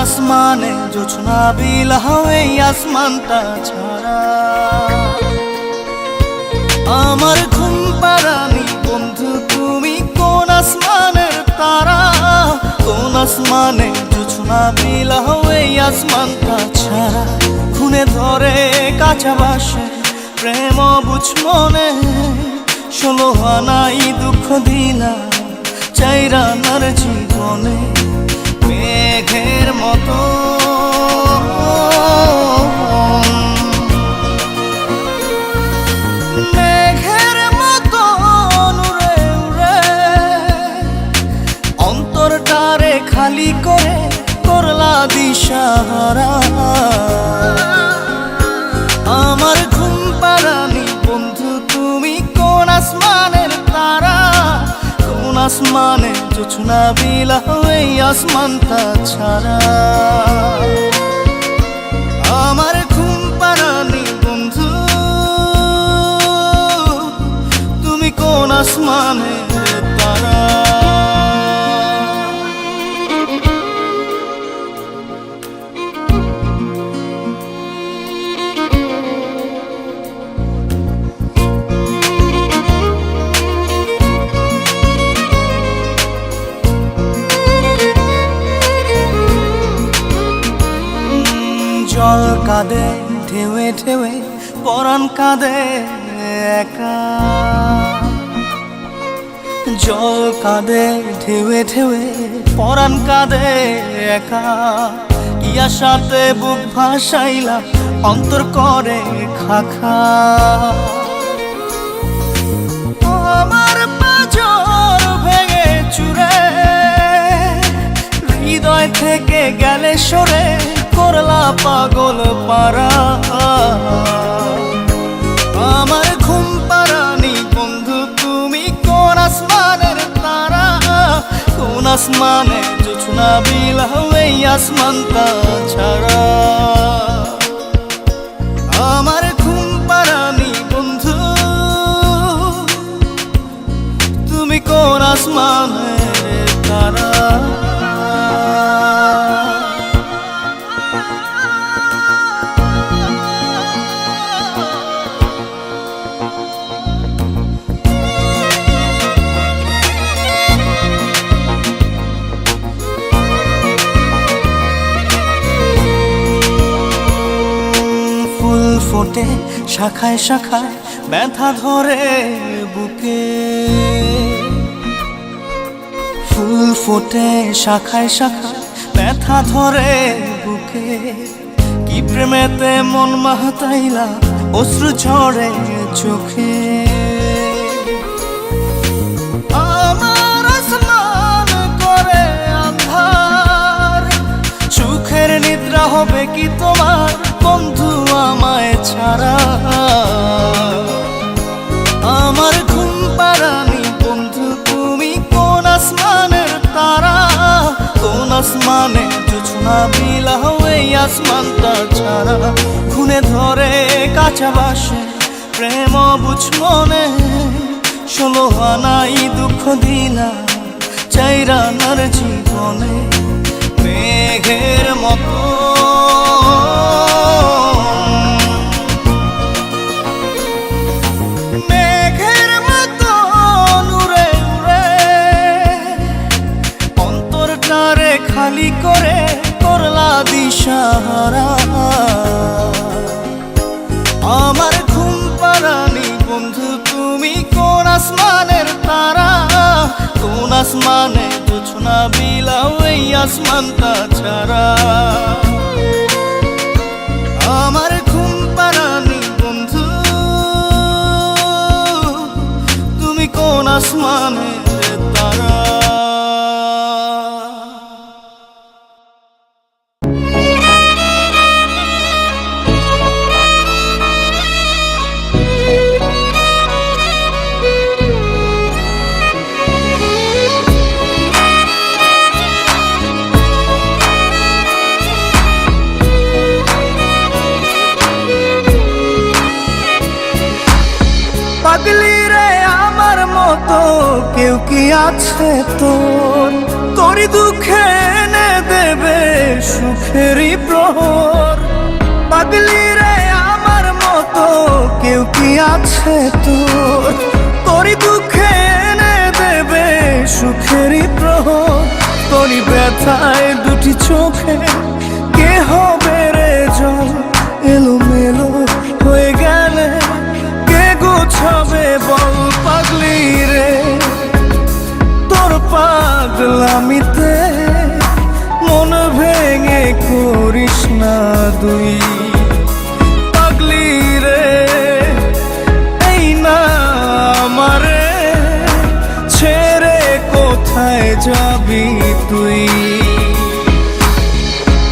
আসমানে জোছনা বিলাহ এই আসমানটা ছাড়া আমার ঘুম পাড়ানি বন্ধু তুমি কোন আসমানের তারা কোন আসমানে জোছনা বিলাহ এই আসমানটা ছাড়া খুনে ধরে কাঁচা বাসে প্রেম বুঝ মনে 16 আনাই দুঃখ দিলা চাইরা নার জীবনে মেঘের মতো মেঘের মতো উড়ে উড়ে অন্তরটারে খালি করে করলা দিশাহারা আমার ঘুম পাড়ানি বন্ধু তুমি কোন আসমানের তারা কোন আসমানে জোছনা বিলাহ এই আসমানটা ছাড়া আমার ঘুম পাড়ানি বন্ধু তুমি কোন আসমানের তারা জল কাঁদে ঢেউে ঢেউে পরাণ কাঁদে একা জল কাঁদে ঢেউে ঢেউে পরাণ কাঁদে একা কি আশাতে বুক ভাসাইলা অন্তর করে খাখা আমার পাঁজর ভেঙে চুরে হৃদয় থেকে গেলে সরে করলা পাগল পারা আমার ঘুম পাড়ানি বন্ধু তুমি কোন আসমানের তারা কোন আসমানে জোছনা বিলাহ এই আসমানটা ছাড়া আমার ঘুম পাড়ানি বন্ধু তুমি কোন আসমানের তারা ফোটে শাখায় শাখায় ব্যথা ধরে বুকে ফুল ফোটে শাখায় শাখায় ব্যথা ধরে বুকে কি প্রেমেতে মন মাতাইলা অশ্রু ঝরে চোখে আমার আসমান করে আন্ধার সুখের নিদ্রা হবে কি তোমার বন্ধু আমায় ছাড়া আমার ঘুম পাড়ানি বন্ধু তুমি কোন আসমানের তারা কোন আসমানে জোছনা বিলাহ এই আসমানটা ছাড়া খুনে ধরে কাঁচা বাসে প্রেম বুঝ মনে 16 আনাই দুঃখ দিলা চাইরা নার জীবনে মেঘের মতো মেঘের মতো উড়ে উড়ে অন্তরটারে খালি করে করলা দিশাহারা আমার ঘুম পাড়ানি বন্ধু তুমি কোন আসমানের তারা কোন আসমানে জোছনা বিলাহ এই আসমানটা ছাড়া আমার ঘুম পাড়ানি বন্ধু তুমি কোন আসমানের তারা পাগলি রে আমার মতো কেউ কি আছে তোর তোরই দুঃখে এনে দেবে সুখ সুখেরই প্রহর। পাগলি রে আমার মতো কেউ কি আছে তোর, তোরই দুঃখে এনে দেবে সুখেরই প্রহর। তোরই ব্যথায় দুটি চোখে কে হবে রে জল, এলোমেলো হয়ে গেলে কে গোছাবে বল পাগলি রে। তোর পাগলামিতে মন ভেঙে করিস না দুই পাগলি রে। এই না আমারে ছেড়ে কোথায় যাবি তুই,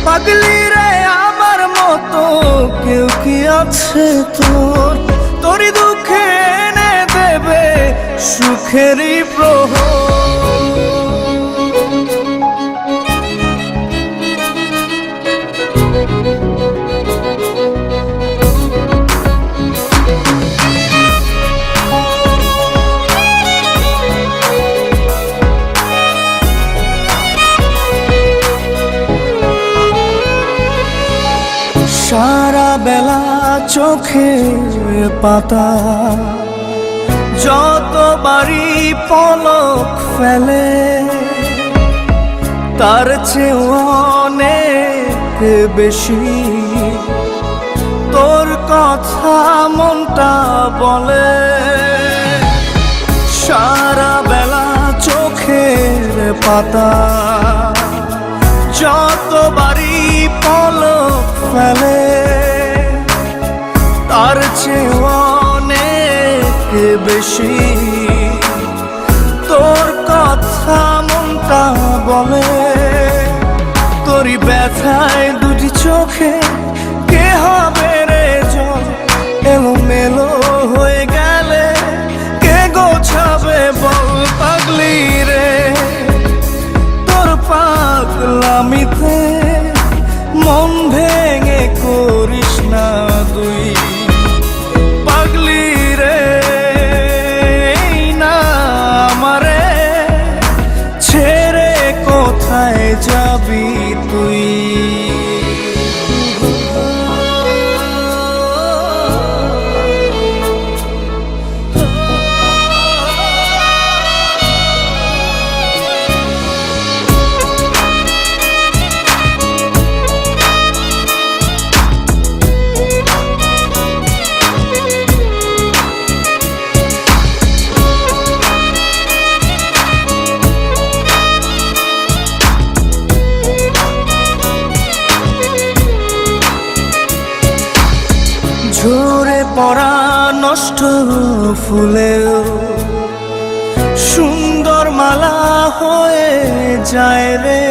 পাগলি রে আমার মতো কেউ কি আছে তোর, তোরই দুঃখে এনে দেবে সুখেরই প্রহর। সারা বেলা চোখের পাতা যতবারই পলক ফেলে, তার চেয়ে অনেক বেশি তোর কথা মনটা বলে। সারা বেলা চোখের পাতা যতবারই পলক ফেলে, তার চেয়ে অনেক বেশি তোর কথা মনটা বলে। তোরই ব্যথায় দুটি চোখে কে হবে রে জল, এলোমেলো হয়ে গেলে কে গোছাবে বল পাগলি রে। তোর পাগলামিতে মন ভেঙে করিস না তুই পাগলি রে। না আমারে ছেড়ে কোথায় যাবি তুই। ঝরে পড়া নষ্ট ফুলেও সুন্দর মালা হয়ে যায় রে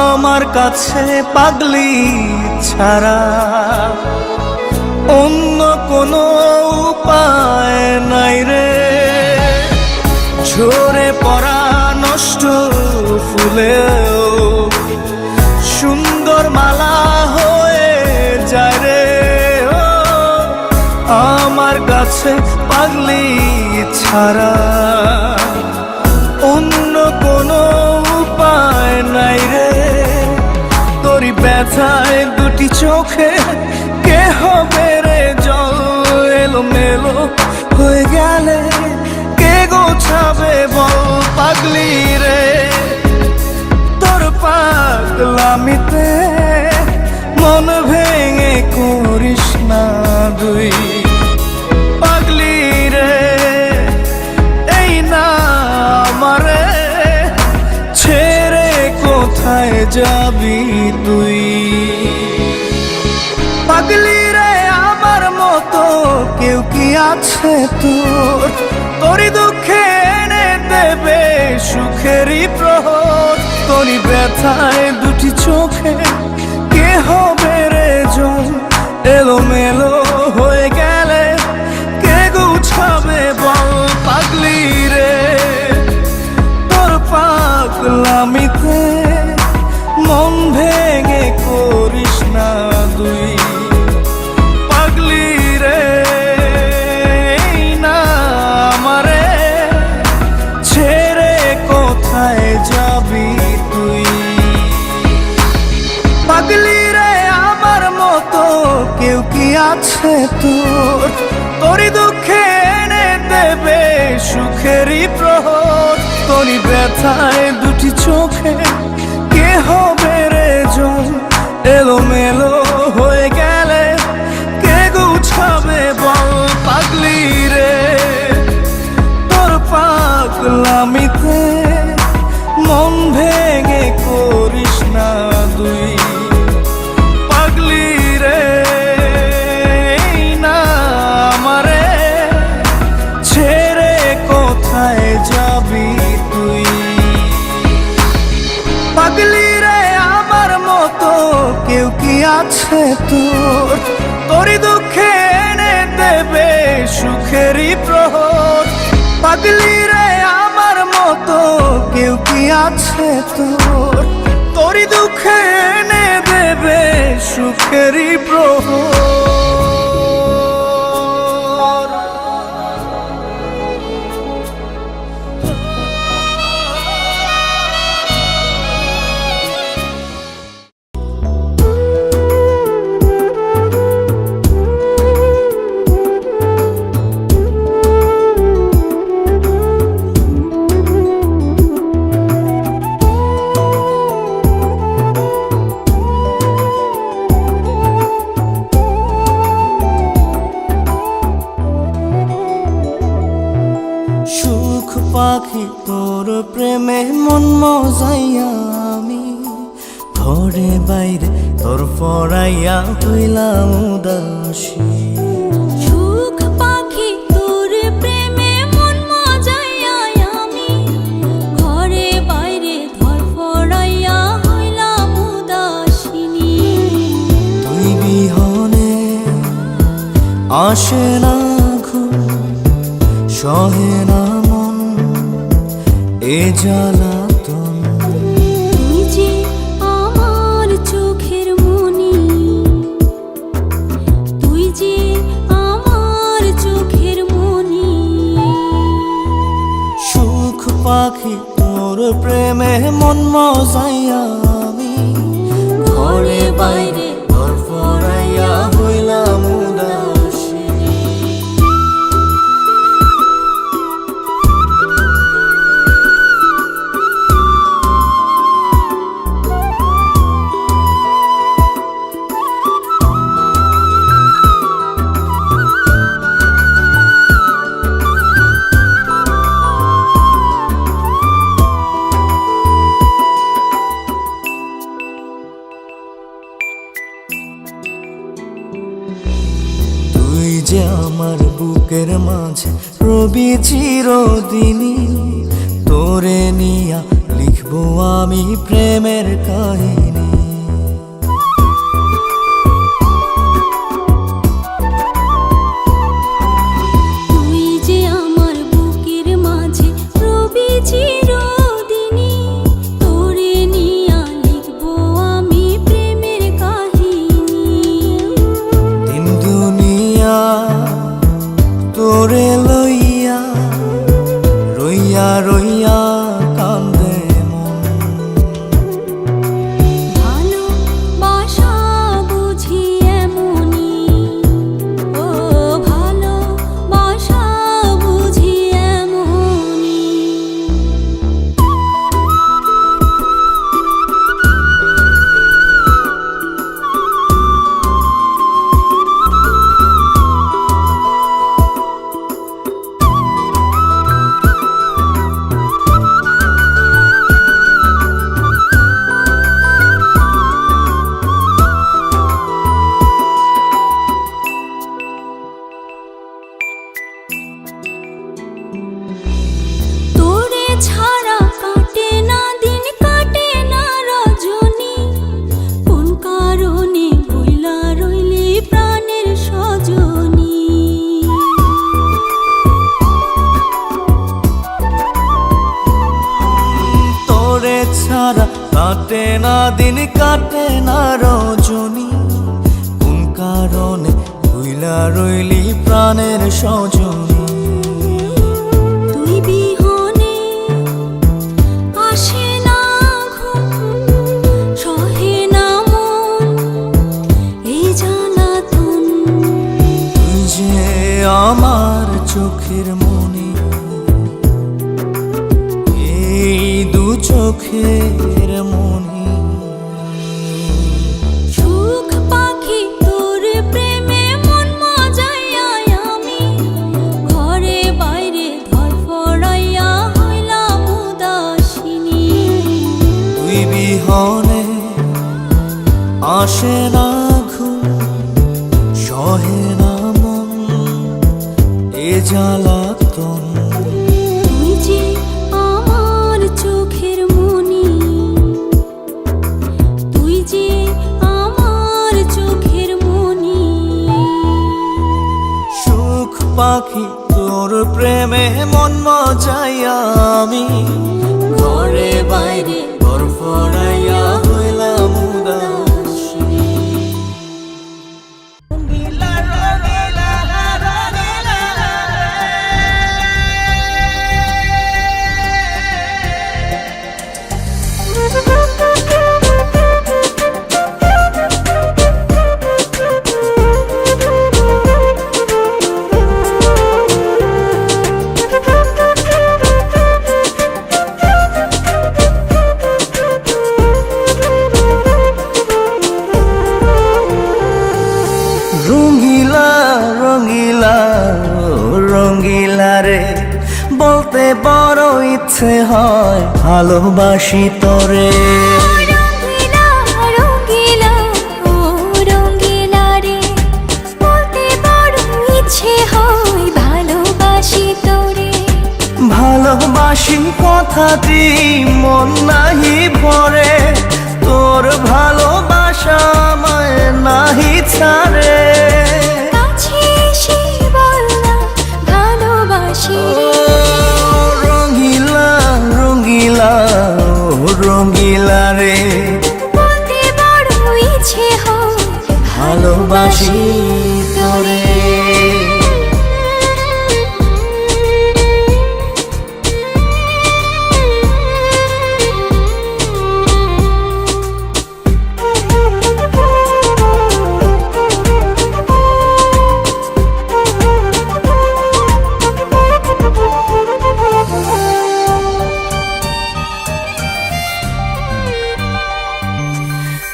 আমার কাছে পাগলি ছাড়া, অন্য কোনো উপায় নাই রে। ঝরে পড়া নষ্ট ফুলেও সুন্দর মালা হয়ে যায় রে আমার কাছে পাগলি ছাড়া, অন্য কোনো উপায় নাই রে। তোরই ব্যথায় দুটি চোখে কে হবে রে জল, এলোমেলো হয়ে গেলে কে গোছাবে বল পাগলি রে। তোর পাগলামিতে মন ভেঙে করিস না দুই পাগলি রে। এই না আমারে ছেড়ে কোথায় যাবি তুই, পাগলি রে আমার মতো কেউ কি আছে তোর, তোরই দুঃখে এনে দেবে সুখেরই প্রহর। তোরই ব্যথায় দুটি চোখে কে হবে রে জল, এলোমেলো হয়ে গেলে কে গুছাবে বল পাগলি রে। তোর পাগলামিতে মন ভেঙে করিস না দুই পাগলি রে। না আমারে ছেড়ে কোথায় যাবি তুই। পাগলি রে আমার মতো কেউ কি আছে তোর, তোরই দুঃখে এনে দেবে সুখেরই প্রহর। তোরই ব্যথায় দুটি চোখে কে হবে রে জল, এলোমেলো হয়ে গেলে কে গুছাবে বল। পাগলি রে তোর পাগলামিতে মন ভেঙে করিস না তুই। পাগলি রে না আমারে ছেড়ে কোথায় যাবি তুই। পাগলি রে আমার মতো কেউ কি আছে তোর, তোরই দুঃখে এনে দেবে সুখেরই প্রহর। পাগলি রে আমার মতো কেউ কি আছে তোর, তোরই দুঃখে এনে দেবে সুখেরই প্রহর। সুখ পাখি তোর প্রেমে মন মজাইয়া আমি, ঘরে বাইরে তোর পড়াইয়া হইলাম উদাসী। সুখ পাখি তোর প্রেমে মন মজাইয়া আমি, ঘরে বাইরে ধর পড়াইয়া হইলাম উদাসিনী। তুই বিহনে আসে না ঘুম, সহে না মন এ জ্বালাতন। তুই যে আমার চোখের মনি, তুই যে আমার চোখের মনি। সুখ পাখি তোর প্রেমে মন মজাইয়া আমি, ঘরে বাইরে ঘর পড়াইয়া হইলাম উদাসী। তুই যে আমার বুকের মাঝে রবি চিরদিনই, তোরে নিয়া লিখবো আমি প্রেমের কাহিনী। তুই যে আমার বুকের মাঝে রবি চিরদিনই, তোরে নিয়া লিখবো আমি প্রেমের কাহিনী। দিন দুনিয়া তোরে লইয়া রইয়া রইয়া কান্দে মন। ভালোবাসা বুঝি এমনি, ও ভালোবাসা বুঝি এমনি। তোরে ছাড়া কাটে না দিন, কাটে না রজনী। কোন কারণে ভুইলা রইলি প্রাণের সজনী। তোরে ছাড়া কাটে না দিন, কাটে না রজনী। কোন কারণে ভুইলা রইলি প্রাণের সজনী। তুই বিহনে আসে না ঘুম, সহে না মন আসে না ঘুম, সহে না মন এ জ্বালাতন। তুই যে আমার চোখের মনি, তুই যে আমার চোখের মনি। সুখ পাখি তোর প্রেমে মন মজাইয়া আমি, ঘরে বাইরে ঘর ফড়াইয়া হইলাম উদাসী। রঙিলা রঙিলা রঙিলা রঙিলা রঙিলা রঙিলা রে, বলতে বড় ইচ্ছে হয় ভালোবাসি তোরে। রঙিলা রঙিলা ও রঙিলা রে, বলতে বড় ইচ্ছে হয় ভালোবাসি তোরে। ভালোবাসি কথাটি মন নাহি ভরে, তোর ভালোবাসা আমায় নাহি ছাড়ে। কাছে এসে বল না ভালোবাসি রে। রঙিলা রঙিলা রঙিলা রে, বলতে বড় ইচ্ছে হয় ভালোবাসি তোরে।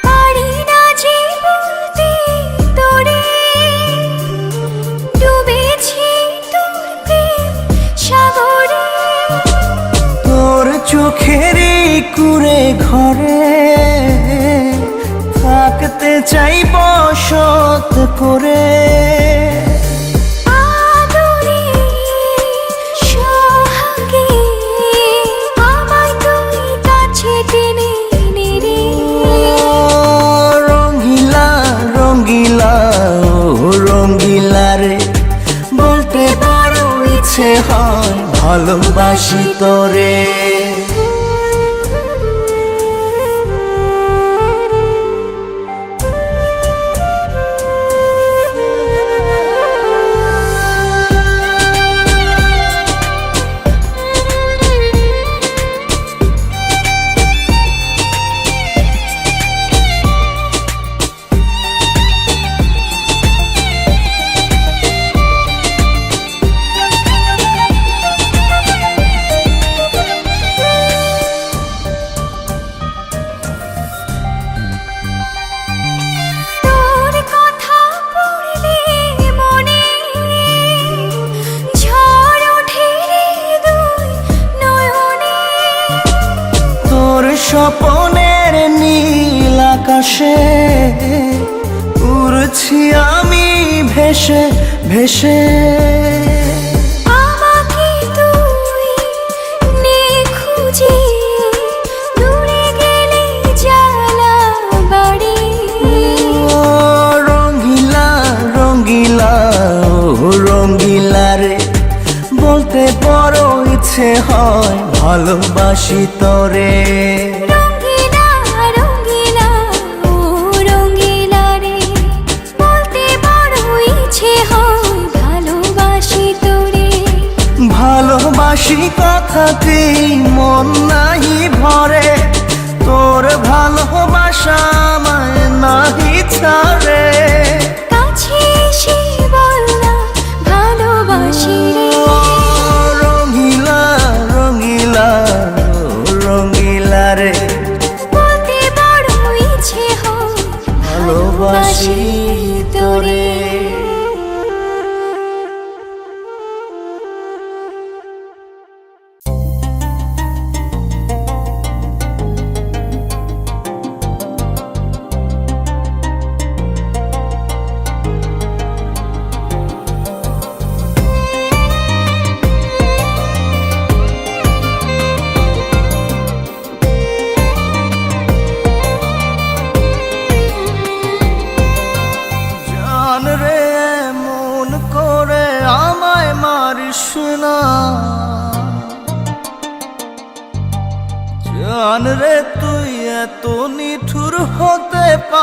পারি না যে বলতে তোরে, ডুবেছি তোর প্রেম সাগরে। তোর চোখেরই কুঁড়ে ঘরে থাকতে চাই বসত করে। আদরে সোহাগে আমায় তুই কাছে টেনে নে রে। রঙিলা রঙিলা রঙিলা রে, বলতে বড় ইচ্ছে হয় ভালোবাসি তোরে। তোর কথা পড়লে মনে ঝড় ওঠে রে দুই নয়নে। তোর স্বপনের নীল আকাশে উড়ছি আমি ভেসে ভেসে। আমাকে তুই নে খুঁজে, দূরে গেলে জ্বালা বাড়ি। রঙিলা রঙিলা রঙিলা রে, বলতে বড় ইচ্ছে হয় ভালোবাসি তোরে। রঙিলা রঙিলা ও রঙিলা রে, বলতে বড় ইচ্ছে হয় ভালোবাসি তোরে। ভালোবাসি কথাটি মন নাহি ভরে, তোর ভালোবাসা আমায় নাহি ছাড়ে। কাছে এসে বল না ভালোবাসি রে। রঙিলা রঙিলা রঙিলা রে, বলতে বড় ইচ্ছে হয় ভালোবাসি তোরে।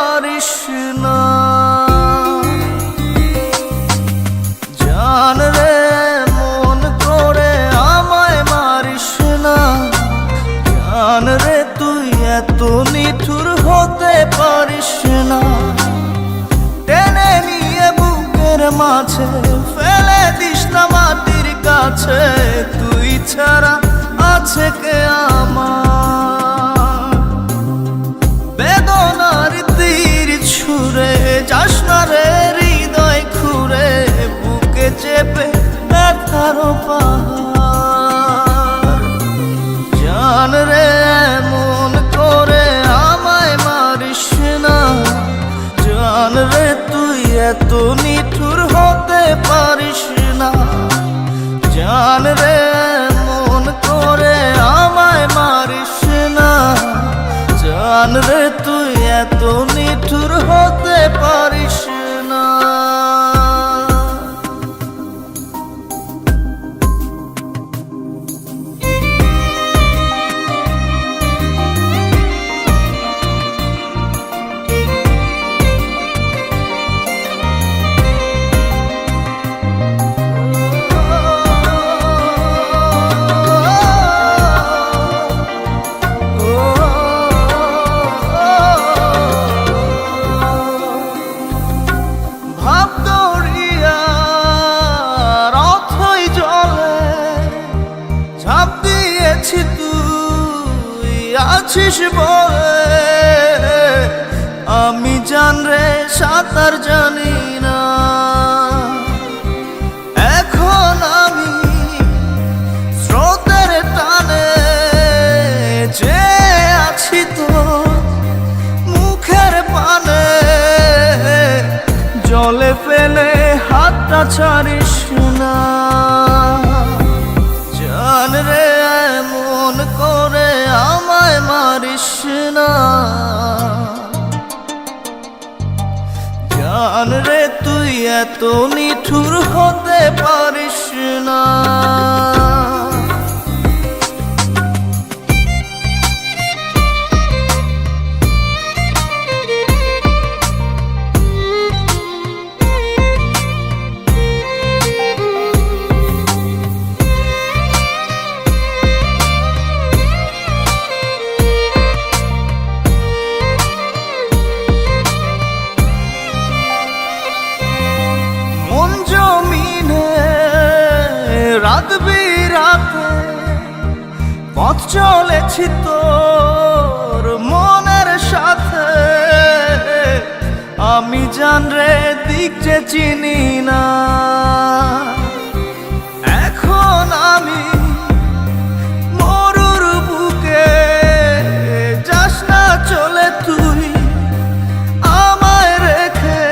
পারিস না। জান রে মন করে আমায় মারিস না। জান রে তুই এত নিঠুর হতে পারিস না। টেনে নিয়ে বুকের মাঝে ফেলে দিস না মাটির কাছে। তুই ছাড়া আছে কে আমার? বেদনার তীর ছুঁড়ে যাস না রে হৃদয় খুঁড়ে। বুকে চেপে ব্যথার পাহাড়। জান রে মন করে আমায় মারিস না। জান রে তুই এত নিঠুর হতে পারিস না। জান রে মন করে আমায় মারিস না। জান রে তুই এত নিঠুর হতে পারিস না। তুই আছিস বলে আমি জান রে সাঁতার জানি না। এখন আমি স্রোতের টানে যে আছি তো মুখের পানে। জলে ফেলে হাতটা ছাড়িস না। জান রে মন করে আমায় মারিস না। জান রে তুই এত নিঠুর হতে পারিস না। রাত বিরাতে পথ চলেছি তোর মনের সাথে। আমি জান রে দিক যে চিনি না। এখন আমি মরুর বুকে যাস না চলে তুই আমায় রেখে।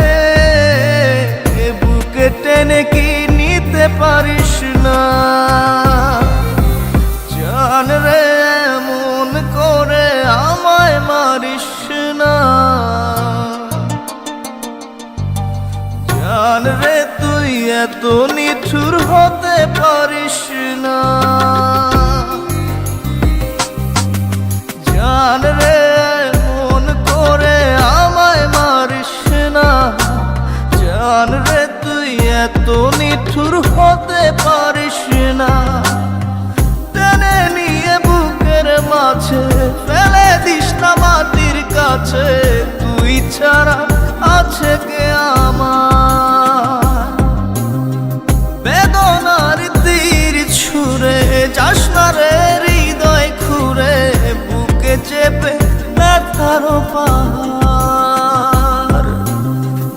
বুকে টেনে কি নিতে পারিস না। জান রে মন করে আমায় মারিস না। জান রে তুই এত নিঠুর হতে পারিস না। জান রে মন করে আমায় মারিস না। জান রে তুই এত নিঠুর হতে পারিস না। টেনে নিয়ে বুকের মাঝে ফেলে দিস না মাটির কাছে। তুই ছাড়া আছে কে আমার? বেদনার তীর ছুঁড়ে যাস না রে হৃদয় খুঁড়ে। বুকে চেপে ব্যথার পাহাড়।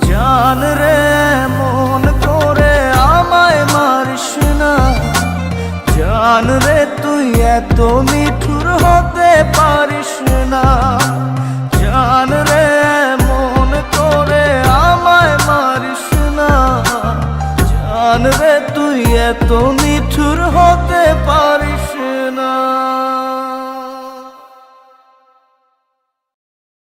জান রে মন করে আমায় মারিস না। জান রে তুই এত নিঠুর হতে পারিস না। জান রে মন করে আমায় মারিস না। জান রে তুই এত নিঠুর হতে পারিস না।